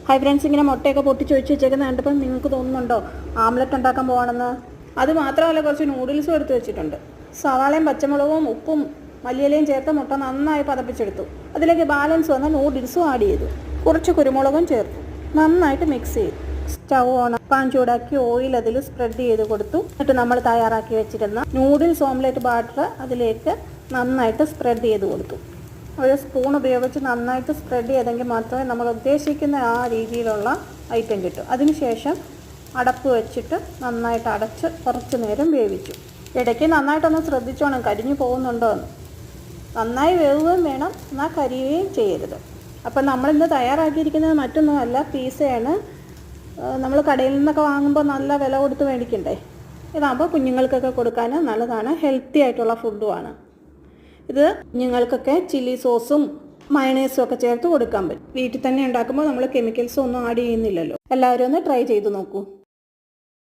Hi friends, ഇങ്ങനെ മുട്ടയൊക്കെ പൊട്ടിച്ച് വെച്ചേക്കുന്നത് കണ്ടപ്പോൾ നിങ്ങൾക്ക് തോന്നുന്നുണ്ടോ ആംലെറ്റ് ഉണ്ടാക്കാൻ പോകണമെന്ന്? അത് മാത്രമല്ല, കുറച്ച് നൂഡിൽസും എടുത്ത് വെച്ചിട്ടുണ്ട്. സവാളയും പച്ചമുളകും ഉപ്പും മല്ലിയിലയും ചേർത്ത് മുട്ട നന്നായി പതപ്പിച്ചെടുത്തു. അതിലേക്ക് ബാലൻസ് വന്ന നൂഡിൽസും ആഡ് ചെയ്തു. കുറച്ച് കുരുമുളകും ചേർത്തു. നന്നായിട്ട് മിക്സ് ചെയ്തു. സ്റ്റൗ ഓൺ പാൻ ചൂടാക്കി ഓയിൽ അതിൽ സ്പ്രെഡ് ചെയ്ത് കൊടുത്തു. എന്നിട്ട് നമ്മൾ തയ്യാറാക്കി വെച്ചിരുന്ന നൂഡിൽസ് ഓംലെറ്റ് ബാറ്റർ അതിലേക്ക് നന്നായിട്ട് സ്പ്രെഡ് ചെയ്ത് കൊടുത്തു. ഒരു സ്പൂൺ ഉപയോഗിച്ച് നന്നായിട്ട് സ്പ്രെഡ് ചെയ്തെങ്കിൽ മാത്രമേ നമ്മൾ ഉദ്ദേശിക്കുന്ന ആ രീതിയിലുള്ള ഐറ്റം കിട്ടും. അതിനുശേഷം അടപ്പ് വെച്ചിട്ട് നന്നായിട്ട് അടച്ച് കുറച്ച് നേരം വേവിച്ചു. ഇടയ്ക്ക് നന്നായിട്ടൊന്ന് ശ്രദ്ധിച്ചോണം, കരിഞ്ഞു പോകുന്നുണ്ടോ എന്ന്. നന്നായി വേവുകയും വേണം, എന്നാൽ കരിയുകയും ചെയ്യരുത്. അപ്പം നമ്മളിന്ന് തയ്യാറാക്കിയിരിക്കുന്നത് മറ്റൊന്നുമല്ല, പിസയാണ്. നമ്മൾ കടയിൽ നിന്നൊക്കെ വാങ്ങുമ്പോൾ നല്ല വില കൊടുത്ത് മേടിക്കണ്ടേ. ഇതാകുമ്പോൾ കുഞ്ഞുങ്ങൾക്കൊക്കെ കൊടുക്കാൻ നല്ലതാണ്, ഹെൽത്തി ആയിട്ടുള്ള ഫുഡുമാണ്. ഇത് കുഞ്ഞുങ്ങൾക്കൊക്കെ ചില്ലി സോസും മയണൈസും ഒക്കെ ചേർത്ത് കൊടുക്കാൻ പറ്റും. വീട്ടിൽ തന്നെ ഉണ്ടാക്കുമ്പോൾ നമ്മൾ കെമിക്കൽസ് ഒന്നും ആഡ് ചെയ്യുന്നില്ലല്ലോ. എല്ലാവരും ഒന്ന് ട്രൈ ചെയ്ത് നോക്കൂ.